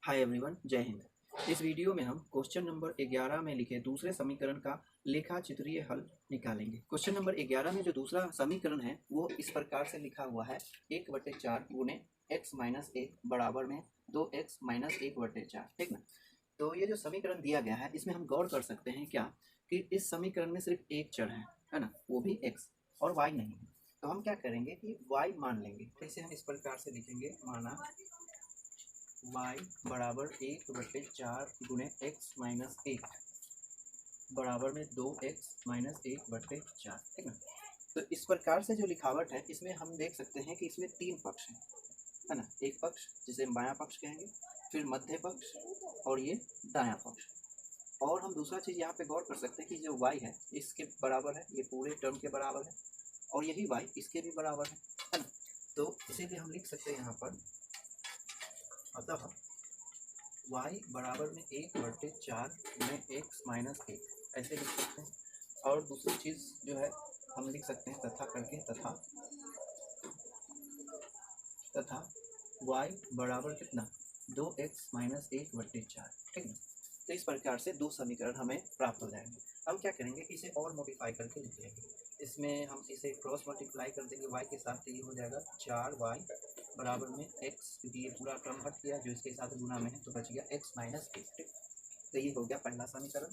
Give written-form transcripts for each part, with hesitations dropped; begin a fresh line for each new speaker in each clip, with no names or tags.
Hi everyone, जय हिंद। इस video में हम क्वेश्चन नंबर 11 में लिखे दूसरे समीकरण का लेखा चित्रीय हल निकालेंगे। क्वेश्चन नंबर 11 में जो दूसरा समीकरण है वो इस प्रकार से लिखा हुआ है 1/4 गुने x माइनस 1 बराबर में 2x माइनस 1/4। ठीक ना। तो ये जो समीकरण दिया गया है इसमें हम गौर कर सकते हैं क्या कि इस समीकरण में सिर्फ एक चर है ना, वो भी x और y नहीं है। तो हम क्या करेंगे कि y मान लेंगे। इसे हम इस प्रकार से लिखेंगे, माना y बराबर 1/4 गुने x माइनस 1 बराबर में 2x माइनस 1/4। ठीक ना। तो इस प्रकार से जो लिखावट है इसमें हम देख सकते हैं कि इसमें तीन पक्ष है ना। एक पक्ष जिसे हम बायां पक्ष कहेंगे, फिर मध्य पक्ष और ये दायां पक्ष। और हम दूसरा चीज़ यहाँ पे गौर कर सकते हैं कि जो y है इसके बराबर है, ये पूरे टर्म के बराबर है, और यही y इसके भी बराबर है ना। तो इसीलिए हम लिख सकते हैं यहाँ पर, अतः y बराबर में 1/4 में x माइनस 1 ऐसे लिख सकते हैं। और दूसरी चीज़ जो है हम लिख सकते हैं तथा करके, तथा y बराबर कितना 2x माइनस 1/4। ठीक है। तो इस प्रकार से दो समीकरण हमें प्राप्त हो जाएंगे। हम क्या करेंगे, इसे और मॉडिफाई करके लिख लेंगे। इसमें हम इसे क्रॉस मल्टीप्लाई कर देंगे y के साथ, तो ये हो जाएगा 4y बराबर में x, क्योंकि ये पूरा टर्म हट गया जो इसके साथ गुना में है, तो बच गया x माइनस 1। ठीक। तो ये हो गया पहला समीकरण,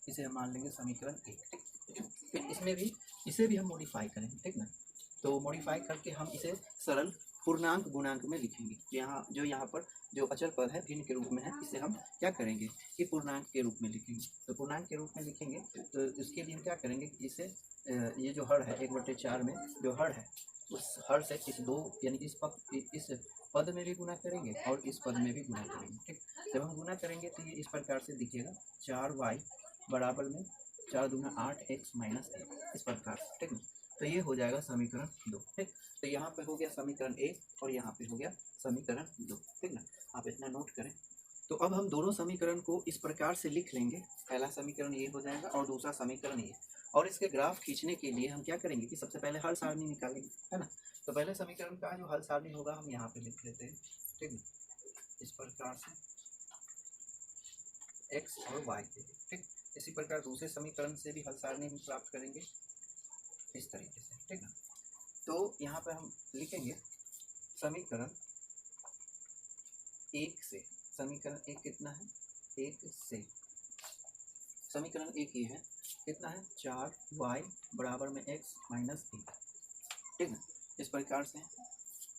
इसे हम मान लेंगे समीकरण 1। ठीक। फिर इसमें भी इसे भी हम मॉडिफाई करेंगे। ठीक ना। तो मॉडिफाई करके हम इसे सरल पूर्णांक गुणांक में लिखेंगे। यहाँ पर जो अचर पद है भिन्न के रूप में है, इसे हम क्या करेंगे कि पूर्णांक के रूप में लिखेंगे। तो पूर्णांक के रूप में लिखेंगे तो इसके लिए हम क्या करेंगे, इसे ये जो हर है 1/4 में जो हर है उस हर से इस दो यानी इस पद में भी गुना करेंगे और इस पद में भी गुना करेंगे। ठीक। जब हम गुना करेंगे तो ये इस प्रकार से दिखेगा 4y बराबर में 4 दूना 8x माइनस 1, इस प्रकार से। ठीक है। तो ये हो जाएगा समीकरण 2। ठीक। तो यहाँ पे हो गया समीकरण 1 और यहाँ पे हो गया समीकरण 2। ठीक ना। आप इतना नोट करें। तो अब हम दोनों समीकरण को इस प्रकार से लिख लेंगे। पहला समीकरण ये हो जाएगा और दूसरा समीकरण ये। और इसके ग्राफ खींचने के लिए हम क्या करेंगे कि सबसे पहले हल सारणी निकालेंगे, है ना। तो पहले समीकरण का जो हल सारणी होगा हम यहाँ पे लिख लेते हैं। ठीक ना। इस प्रकार से x और y के लिए। ठीक। इसी प्रकार दूसरे समीकरण से भी हल सारणी हम प्राप्त करेंगे इस तरीके से। ठीक ना। तो यहाँ पे हम लिखेंगे समीकरण 1 से। समीकरण 1 कितना है, 1 से समीकरण 1 ये है, कितना है 4y बराबर में x माइनस 1। ठीक ना। इस प्रकार से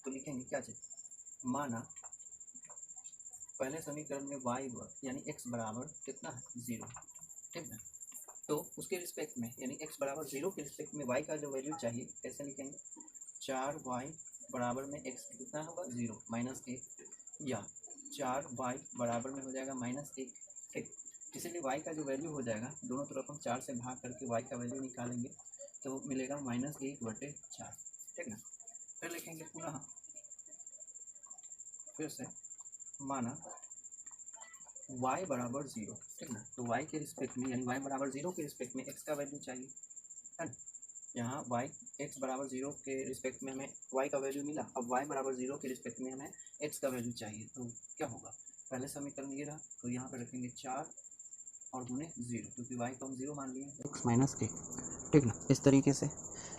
तो लिखेंगे क्या चीज, माना पहले समीकरण में y यानी x बराबर कितना है 0। ठीक ना। तो उसके रिस्पेक्ट में यानी x बराबर 0 के रिस्पेक्ट में y का जो वैल्यू चाहिए कैसे लिखेंगे, 4y बराबर में x कितना होगा 0 माइनस 1, या 4y बराबर में हो जाएगा माइनस 1। ठीक। इसीलिए y का जो वैल्यू हो जाएगा, दोनों तरफ हम 4 से भाग करके y का वैल्यू निकालेंगे तो मिलेगा माइनस 1/4। ठीक ना। फिर लिखेंगे पुनः फिर से, माना y बराबर 0। ठीक ना। तो y के रिस्पेक्ट में यानी y बराबर 0 के रिस्पेक्ट में x का वैल्यू चाहिए, है ना। यहाँ y x बराबर 0 के रिस्पेक्ट में हमें y का वैल्यू मिला, अब y बराबर 0 के रिस्पेक्ट में हमें x का वैल्यू चाहिए। तो क्या होगा, पहले समीकरण ये रहा, तो यहाँ पर रखेंगे 4 और गुने 0, क्योंकि y को हम 0 मान लिए, x माइनस 1। ठीक ना। इस तरीके से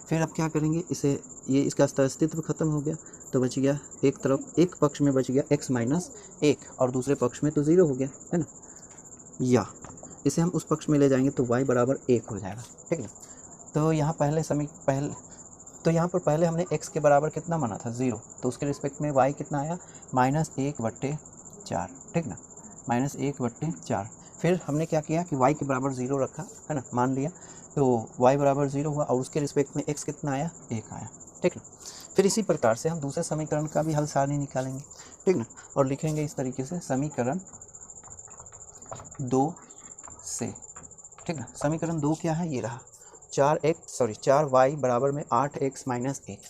फिर अब क्या करेंगे, इसे ये इसका अस्तित्व खत्म हो गया, तो बच गया एक तरफ, एक पक्ष में बच गया x माइनस 1 और दूसरे पक्ष में तो 0 हो गया, है ना। या इसे हम उस पक्ष में ले जाएंगे तो y बराबर 1 हो जाएगा। ठीक है। तो यहाँ पहले हमने x के बराबर कितना माना था 0, तो उसके रिस्पेक्ट में y कितना आया माइनस 1/4। ठीक ना, माइनस 1/4। फिर हमने क्या किया कि y के बराबर 0 रखा, है ना, मान लिया, तो y बराबर 0 हुआ और उसके रिस्पेक्ट में x कितना आया 1 आया। ठीक ना। फिर इसी प्रकार से हम दूसरे समीकरण का भी हल सारणी निकालेंगे। ठीक ना। और लिखेंगे इस तरीके से समीकरण 2 से। ठीक ना। समीकरण 2 क्या है, ये रहा 4y बराबर में 8x माइनस 1।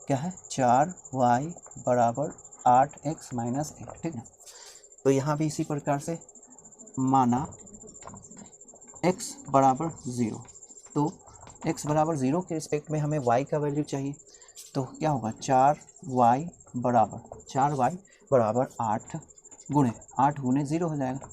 क्या है 4y बराबर 8x माइनस 1। ठीक है। तो यहाँ भी इसी प्रकार से माना x बराबर 0, तो x बराबर 0 के रिस्पेक्ट में हमें y का वैल्यू चाहिए, तो क्या होगा 4y बराबर 8 गुणे 8 गुणे 0 हो जाएगा,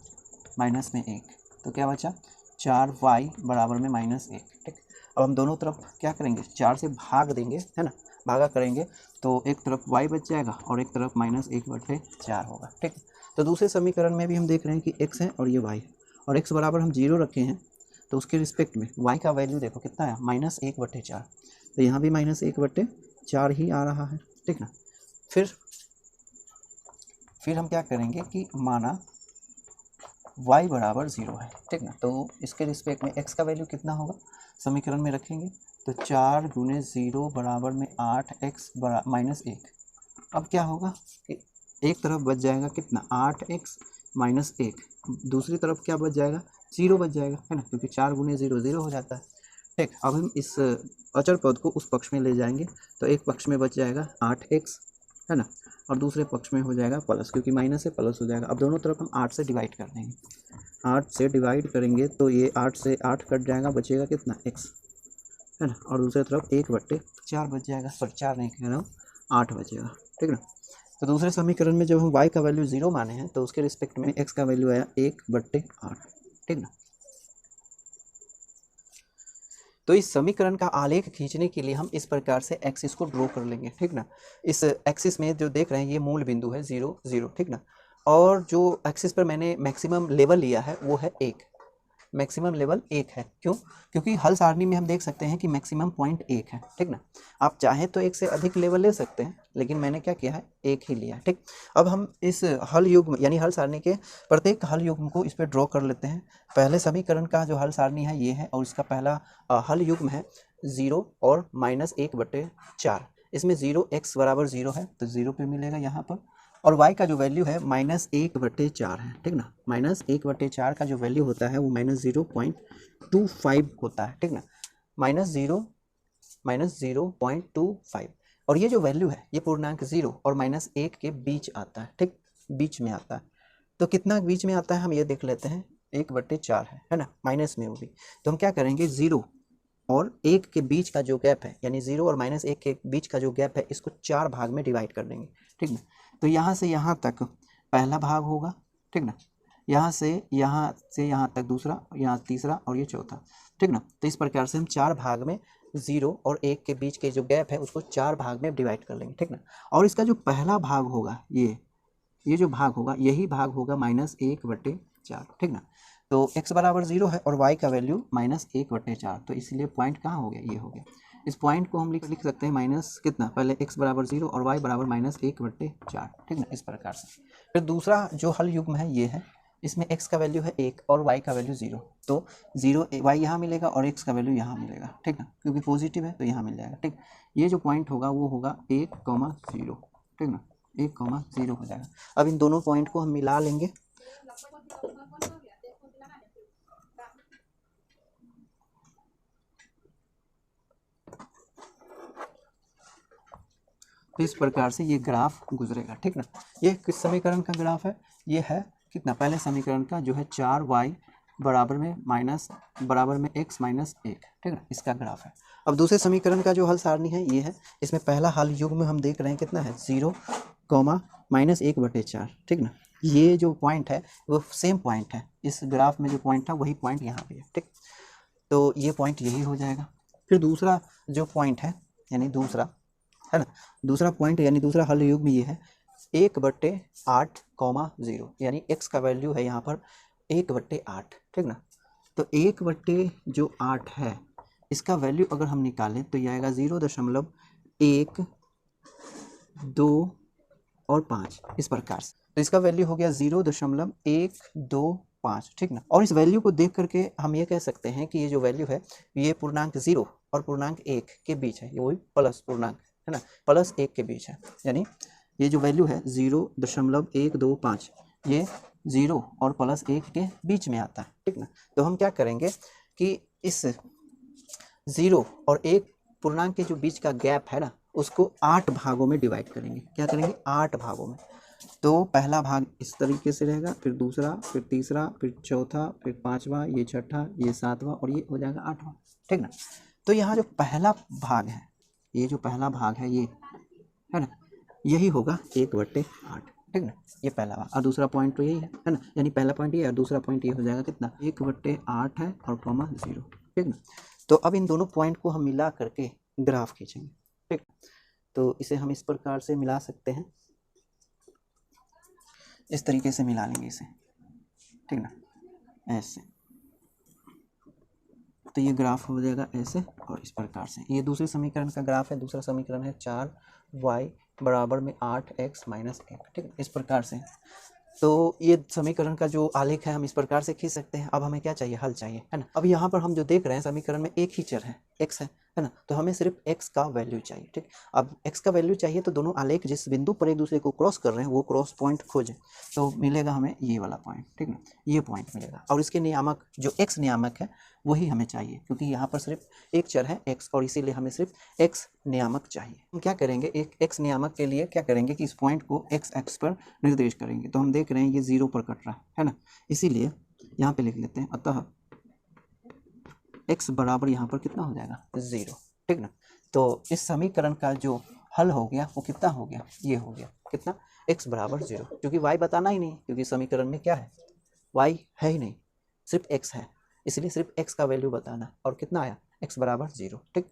माइनस में 1, तो क्या बचा 4y बराबर में -1। ठीक, अब हम दोनों तरफ क्या करेंगे, 4 से भाग देंगे, है ना, भागा करेंगे तो एक तरफ y बच जाएगा और एक तरफ -1/4 होगा। ठीक, तो दूसरे समीकरण में भी हम देख रहे हैं कि x है और ये y है, और x बराबर हम 0 रखे हैं, तो उसके रिस्पेक्ट में y का वैल्यू देखो कितना है, -1/4, तो यहाँ भी -1/4 ही आ रहा है। ठीक ना, फिर हम क्या करेंगे कि माना y बराबर 0 है। ठीक ना, तो इसके रिस्पेक्ट में x का वैल्यू कितना होगा, समीकरण में रखेंगे तो 4 गुने 0 बराबर में 8x -1। अब क्या होगा कि एक तरफ बच जाएगा कितना, 8x -1, दूसरी तरफ क्या बच जाएगा, 0 बच जाएगा, है ना, क्योंकि 4 गुने 0 0 हो जाता है। ठीक, अब हम इस अचर पद को उस पक्ष में ले जाएंगे, तो एक पक्ष में बच जाएगा 8x, है ना, और दूसरे पक्ष में हो जाएगा प्लस, क्योंकि माइनस से प्लस हो जाएगा। अब दोनों तरफ हम 8 से डिवाइड कर देंगे, 8 से डिवाइड करेंगे तो ये 8 से 8 कट जाएगा, बचेगा कितना, x, है ना, और दूसरी तरफ 1/4 बच जाएगा, पर 4 नहीं कह रहा हूँ, 8 बचेगा। ठीक ना, तो दूसरे समीकरण में जब हम y का वैल्यू 0 माने हैं तो उसके रिस्पेक्ट में x का वैल्यू आया 1/8। ठीक ना, तो इस समीकरण का आलेख खींचने के लिए हम इस प्रकार से एक्सिस को ड्रॉ कर लेंगे। ठीक ना, इस एक्सिस में जो देख रहे हैं ये मूल बिंदु है 0 0। ठीक ना, और जो एक्सिस पर मैंने मैक्सिमम लेवल लिया है वो है 1, मैक्सिमम लेवल 1 है। क्यों, क्योंकि हल सारणी में हम देख सकते हैं कि मैक्सिमम पॉइंट 1 है। ठीक ना, आप चाहें तो 1 से अधिक लेवल ले सकते हैं, लेकिन मैंने क्या किया है, 1 ही लिया है। ठीक, अब हम इस हल युग्म यानी हल सारणी के प्रत्येक हल युग्म को इस पर ड्रॉ कर लेते हैं। पहले समीकरण का जो हल सारणी है ये है, और इसका पहला हल युग्म है 0 और -1/4। इसमें 0 x बराबर 0 है तो 0 पे मिलेगा यहाँ पर, और y का जो वैल्यू है -1/4 है। ठीक ना, -1/4 का जो वैल्यू होता है वो -0.25 होता है। ठीक ना, -0.25, और ये जो वैल्यू है ये पूर्णांक 0 और -1 के बीच आता है। ठीक, बीच में आता है, तो कितना बीच में आता है हम ये देख लेते हैं, 1/4 है ना, माइनस में होगी, तो हम क्या करेंगे, 0 और 1 के बीच का जो गैप है, यानी 0 और -1 के बीच का जो गैप है, इसको 4 भाग में डिवाइड कर देंगे। ठीक ना, तो यहाँ से यहाँ तक पहला भाग होगा। ठीक ना, यहाँ से यहाँ तक दूसरा, यहाँ तीसरा और ये चौथा। ठीक ना, तो इस प्रकार से हम 4 भाग में 0 और 1 के बीच के जो गैप है उसको 4 भाग में डिवाइड कर लेंगे। ठीक ना, और इसका जो पहला भाग होगा ये जो भाग होगा यही भाग होगा -1/4। ठीक ना, तो x बराबर 0 है और y का वैल्यू -1/4, तो इसलिए पॉइंट कहाँ हो गया, ये हो गया। इस पॉइंट को हम लिख सकते हैं माइनस कितना, पहले x बराबर 0 और y बराबर -1/4। ठीक ना, इस प्रकार से। फिर दूसरा जो हल युग्म है ये है, इसमें x का वैल्यू है 1 और y का वैल्यू 0, तो 0 y यहाँ मिलेगा और x का वैल्यू यहाँ मिलेगा। ठीक ना, क्योंकि पॉजिटिव है तो यहाँ मिल जाएगा। ठीक, ये जो पॉइंट होगा वो होगा 1,0। ठीक ना, 1,0 हो जाएगा। अब इन दोनों पॉइंट को हम मिला लेंगे, तो इस प्रकार से ये ग्राफ गुजरेगा। ठीक ना, ये किस समीकरण का ग्राफ है, ये है कितना, पहले समीकरण का जो है 4y बराबर में x -1। ठीक ना, इसका ग्राफ है। अब दूसरे समीकरण का जो हल सारणी है ये है, इसमें पहला हल युग्म में हम देख रहे हैं कितना है, 0, -1/4। ठीक ना, ये जो पॉइंट है वो सेम पॉइंट है, इस ग्राफ में जो पॉइंट था वही पॉइंट यहाँ पे है। ठीक, तो ये पॉइंट यही हो जाएगा। फिर दूसरा जो पॉइंट है, यानी दूसरा, है ना, दूसरा पॉइंट यानी दूसरा हल युग्म ये है 1/8, 0, यानी x का वैल्यू है यहाँ पर 1/8। ठीक ना, तो 1/8 है, इसका वैल्यू अगर हम निकालें तो ये आएगा 0.1, 2 और 5, इस प्रकार से। तो इसका वैल्यू हो गया 0.125। ठीक ना, और इस वैल्यू को देख करके हम ये कह सकते हैं कि ये जो वैल्यू है ये पूर्णांक 0 और पूर्णांक 1 के बीच है, ये वही प्लस पूर्णांक है ना, +1 के बीच है, यानी ये जो वैल्यू है 0.125 ये 0 और +1 के बीच में आता है। ठीक ना, तो हम क्या करेंगे कि इस 0 और 1 पूर्णांक के जो बीच का गैप है ना उसको 8 भागों में डिवाइड करेंगे। क्या करेंगे, 8 भागों में। तो पहला भाग इस तरीके से रहेगा, फिर दूसरा, फिर तीसरा, फिर चौथा, फिर पांचवा, ये छठा, ये सातवां और ये हो जाएगा 8वां। ठीक ना, तो यहाँ जो पहला भाग है, ये जो पहला भाग है ये है ना, यही होगा 1/8। ठीक ना, ये पहला और दूसरा पॉइंट तो यही है ना, यानी पहला पॉइंट ये और दूसरा पॉइंट ये हो जाएगा कितना 1/8 है और कॉमा 0, ठीक ना। तो अब इन दोनों पॉइंट को हम मिला करके ग्राफ खींचेंगे, ठीक। तो इसे हम इस प्रकार से मिला सकते हैं, इस तरीके से मिला लेंगे इसे, ठीक ना, ऐसे। तो ये ग्राफ हो जाएगा ऐसे और इस प्रकार से। ये दूसरे समीकरण का ग्राफ है, दूसरा समीकरण है 4y बराबर में 8x माइनस 1, ठीक है, इस प्रकार से। तो ये समीकरण का जो आलेख है हम इस प्रकार से खींच सकते हैं। अब हमें क्या चाहिए, हल चाहिए, है ना। अब यहाँ पर हम जो देख रहे हैं समीकरण में एक ही चर है, x है ना, तो हमें सिर्फ x का वैल्यू चाहिए, ठीक। अब x का वैल्यू चाहिए तो दोनों आलेख जिस बिंदु पर एक दूसरे को क्रॉस कर रहे हैं वो क्रॉस पॉइंट खोजें, तो मिलेगा हमें ये वाला पॉइंट, ठीक ना, ये पॉइंट मिलेगा। और इसके नियामक जो x नियामक है वही हमें चाहिए, क्योंकि यहाँ पर सिर्फ एक चर है x और इसीलिए हमें सिर्फ x नियामक चाहिए। हम क्या करेंगे, एक x नियामक के लिए क्या करेंगे कि इस पॉइंट को x एक्स पर निर्देश करेंगे। तो हम देख रहे हैं ये 0 पर कट रहा है ना, इसीलिए यहाँ पे लिख लेते हैं, अतः x बराबर यहाँ पर कितना हो जाएगा 0, ठीक ना। तो इस समीकरण का जो हल हो गया वो कितना हो गया, ये हो गया कितना, x बराबर 0, क्योंकि y बताना ही नहीं, क्योंकि समीकरण में क्या है, y है ही नहीं, सिर्फ x है, इसलिए सिर्फ x का वैल्यू बताना और कितना आया x बराबर 0, ठीक।